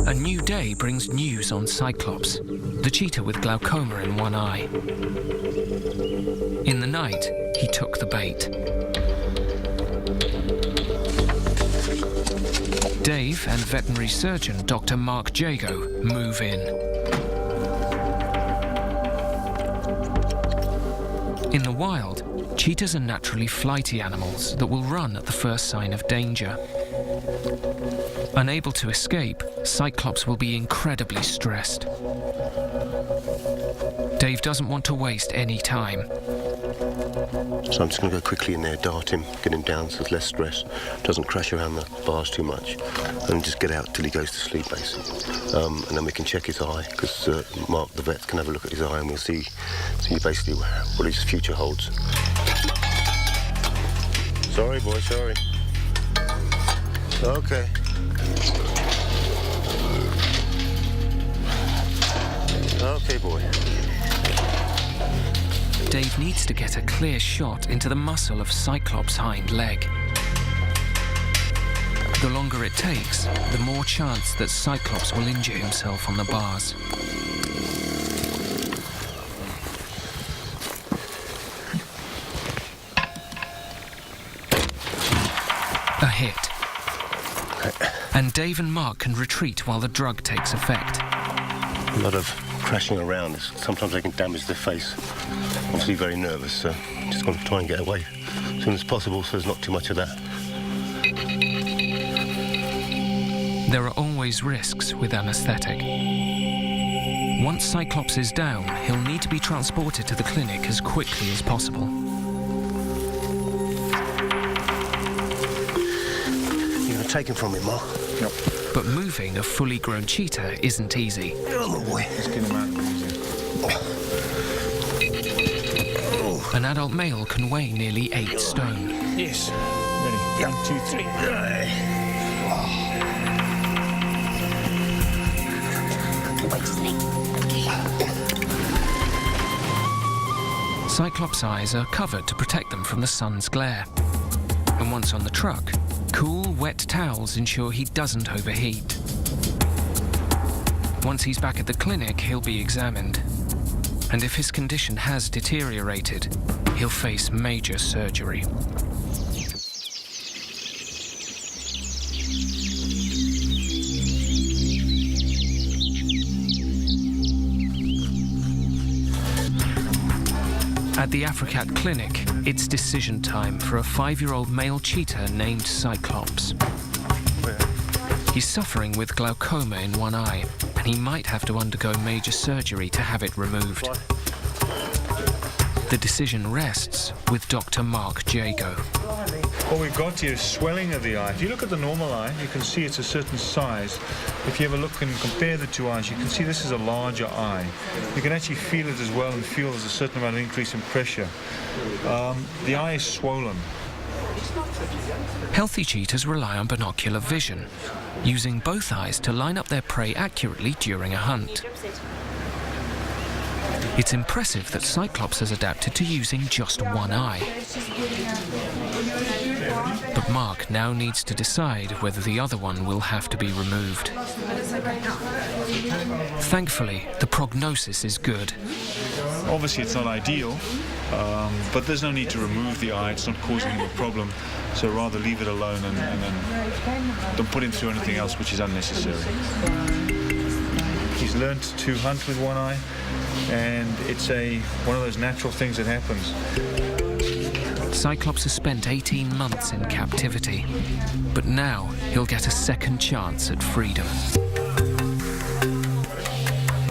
A new day brings news on Cyclops, the cheetah with glaucoma in one eye. In the night, he took the bait. Dave and veterinary surgeon Dr. Mark Jago move in. In the wild, cheetahs are naturally flighty animals that will run at the first sign of danger. Unable to escape, Cyclops will be incredibly stressed. Dave doesn't want to waste any time. So I'm just going to go quickly in there, dart him, get him down so there's less stress, doesn't crash around the bars too much, and just get out till he goes to sleep, basically. And then we can check his eye, because Mark, the vet, can have a look at his eye and we'll see basically what his future holds. Sorry, boy, sorry. Okay. Okay, boy. Dave needs to get a clear shot into the muscle of Cyclops' hind leg. The longer it takes, the more chance that Cyclops will injure himself on the bars. A hit. And Dave and Mark can retreat while the drug takes effect. A lot of crashing around. Sometimes they can damage their face. Obviously very nervous, so just got to try and get away as soon as possible so there's not too much of that. There are always risks with anaesthetic. Once Cyclops is down, he'll need to be transported to the clinic as quickly as possible. You're going to take him from me, Mark? Yep. But moving a fully grown cheetah isn't easy. Get on the way. Let's get him out easy. An adult male can weigh nearly 8 stone. Yes. Ready? 1, 2, 3. Cyclops' eyes are covered to protect them from the sun's glare. And once on the truck, cool, wet towels ensure he doesn't overheat. Once he's back at the clinic, he'll be examined. And if his condition has deteriorated, he'll face major surgery. At the Africat clinic, it's decision time for a 5-year-old male cheetah named Cyclops. He's suffering with glaucoma in one eye, and he might have to undergo major surgery to have it removed. The decision rests with Dr. Mark Jago. What we've got here is swelling of the eye. If you look at the normal eye, you can see it's a certain size. If you ever look and compare the two eyes, you can see this is a larger eye. You can actually feel it as well and feel there's a certain amount of increase in pressure. The eye is swollen. Healthy cheetahs rely on binocular vision, using both eyes to line up their prey accurately during a hunt. It's impressive that Cyclops has adapted to using just one eye. But Mark now needs to decide whether the other one will have to be removed. Thankfully, the prognosis is good. Obviously, it's not ideal, but there's no need to remove the eye. It's not causing him a problem, so rather leave it alone and then don't put him through anything else which is unnecessary. He's learned to hunt with one eye, and it's one of those natural things that happens. Cyclops has spent 18 months in captivity, but now he'll get a second chance at freedom.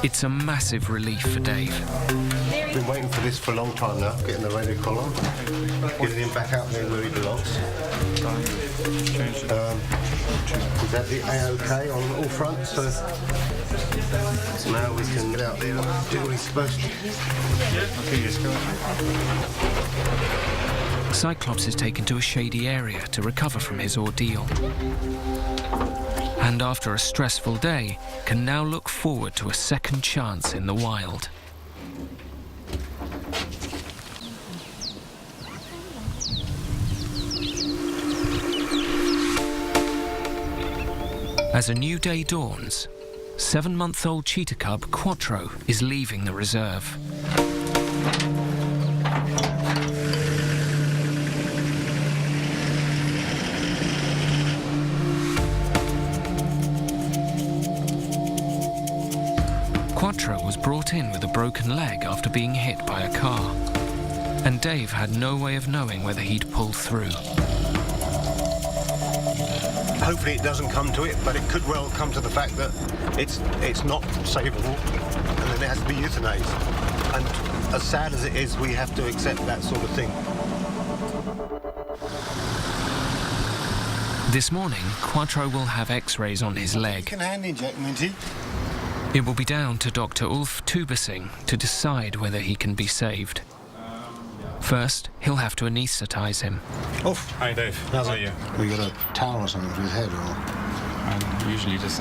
It's a massive relief for Dave. Been waiting for this for a long time now, getting the radio collar, getting him back out there where he belongs. Is that the A-OK on all fronts? So now we can get out there and do what he's supposed to. Okay, let's go. Cyclops is taken to a shady area to recover from his ordeal. And after a stressful day, can now look forward to a second chance in the wild. As a new day dawns, 7-month-old cheetah cub Quattro is leaving the reserve. Quattro was brought in with a broken leg after being hit by a car, and Dave had no way of knowing whether he'd pull through. Hopefully it doesn't come to it, but it could well come to the fact that it's not savable and then it has to be euthanized. And as sad as it is, we have to accept that sort of thing. This morning, Quattro will have X-rays on his leg. Can hand inject, Minty. It will be down to Dr. Ulf Tubesing to decide whether he can be saved. First, he'll have to anaesthetize him. Oh, Hi Dave, how are you? We got a towel or something for his head, or? I usually just,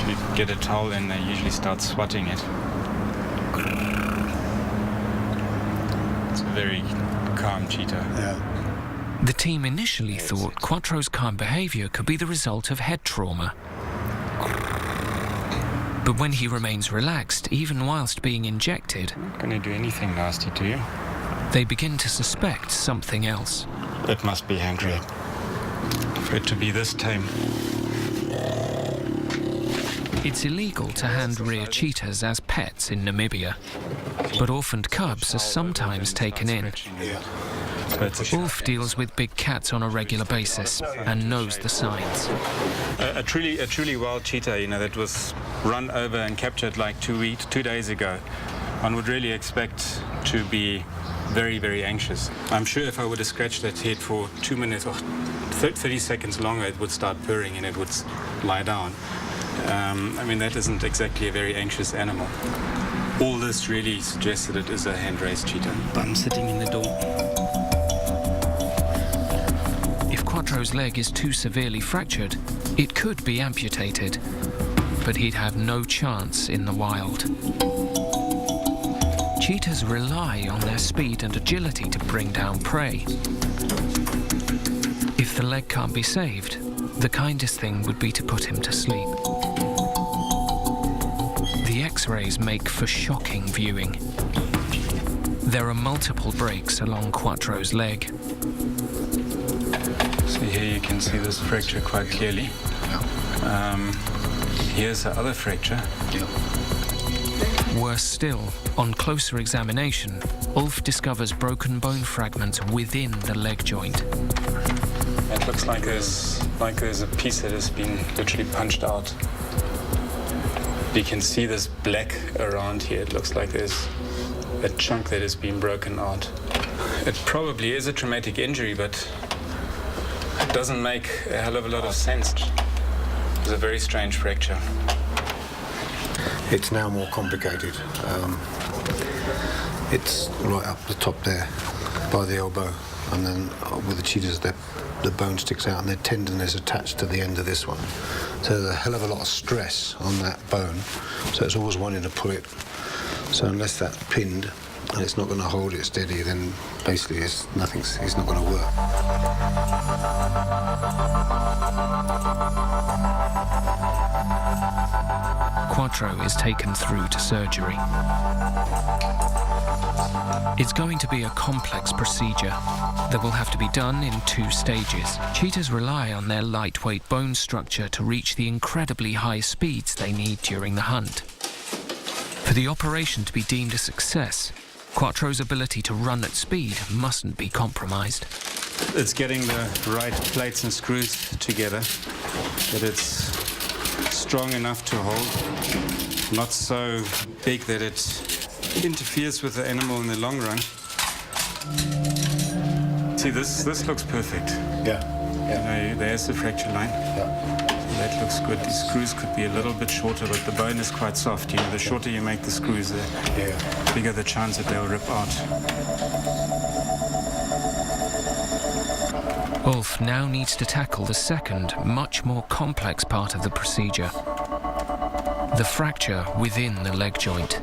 if you get a towel in, they usually start swatting it. It's a very calm cheetah. Yeah. The team initially thought Quattro's calm behaviour could be the result of head trauma. But when he remains relaxed, even whilst being injected, I'm not going to do anything nasty to you. they begin to suspect something else. It must be hand rape. For it to be this tame. It's illegal to hand-rear cheetahs as pets in Namibia, but orphaned cubs are sometimes taken in. Ulf deals with big cats on a regular basis and knows the signs. A truly wild cheetah, that was run over and captured like 2 days ago. One would really expect to be very, very anxious. I'm sure if I would have scratched that head for 2 minutes or 30 seconds longer, it would start purring and it would lie down. That isn't exactly a very anxious animal. All this really suggests that it is a hand-raised cheetah. I'm sitting in the door. If Quattro's leg is too severely fractured, it could be amputated, but he'd have no chance in the wild. Cheetahs rely on their speed and agility to bring down prey. If the leg can't be saved, the kindest thing would be to put him to sleep. The X-rays make for shocking viewing. There are multiple breaks along Quattro's leg. So here you can see this fracture quite clearly. Here's the other fracture. Worse still, on closer examination, Ulf discovers broken bone fragments within the leg joint. It looks like there's a piece that has been literally punched out. You can see this black around here. It looks like there's a chunk that has been broken out. It probably is a traumatic injury, but it doesn't make a hell of a lot of sense. It's a very strange fracture. It's now more complicated. It's right up the top there, by the elbow, and then with the cheetahs, the bone sticks out and the tendon is attached to the end of this one. So there's a hell of a lot of stress on that bone, so it's always wanting to pull it. So unless that's pinned and it's not going to hold it steady, then basically it's not going to work. Quattro is taken through to surgery. It's going to be a complex procedure that will have to be done in 2 stages. Cheetahs rely on their lightweight bone structure to reach the incredibly high speeds they need during the hunt. For the operation to be deemed a success, Quattro's ability to run at speed mustn't be compromised. It's getting the right plates and screws together, that it's strong enough to hold, not so big that it interferes with the animal in the long run. See, this looks perfect. Yeah. There's the fracture line. Yeah. That looks good. These screws could be a little bit shorter, but the bone is quite soft. The shorter you make the screws, the bigger the chance that they'll rip out. Ulf now needs to tackle the second, much more complex part of the procedure: the fracture within the leg joint.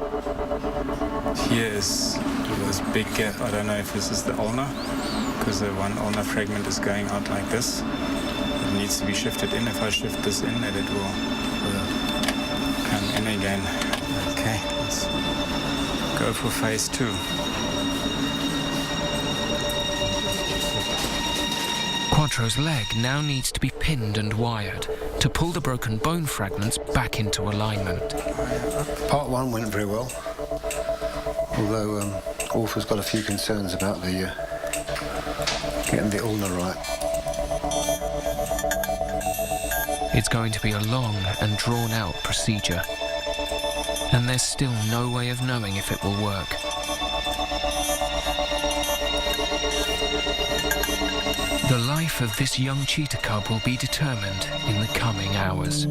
Here is this big gap. I don't know if this is the ulna, because the one ulnar fragment is going out like this. it needs to be shifted in. If I shift this in, that it will come in again. Okay, let's go for phase 2. Quattro's leg now needs to be pinned and wired to pull the broken bone fragments back into alignment. Part 1 went very well, although Orpha's got a few concerns about the getting the ulna right. It's going to be a long and drawn-out procedure, and there's still no way of knowing if it will work. The life of this young cheetah cub will be determined in the coming hours.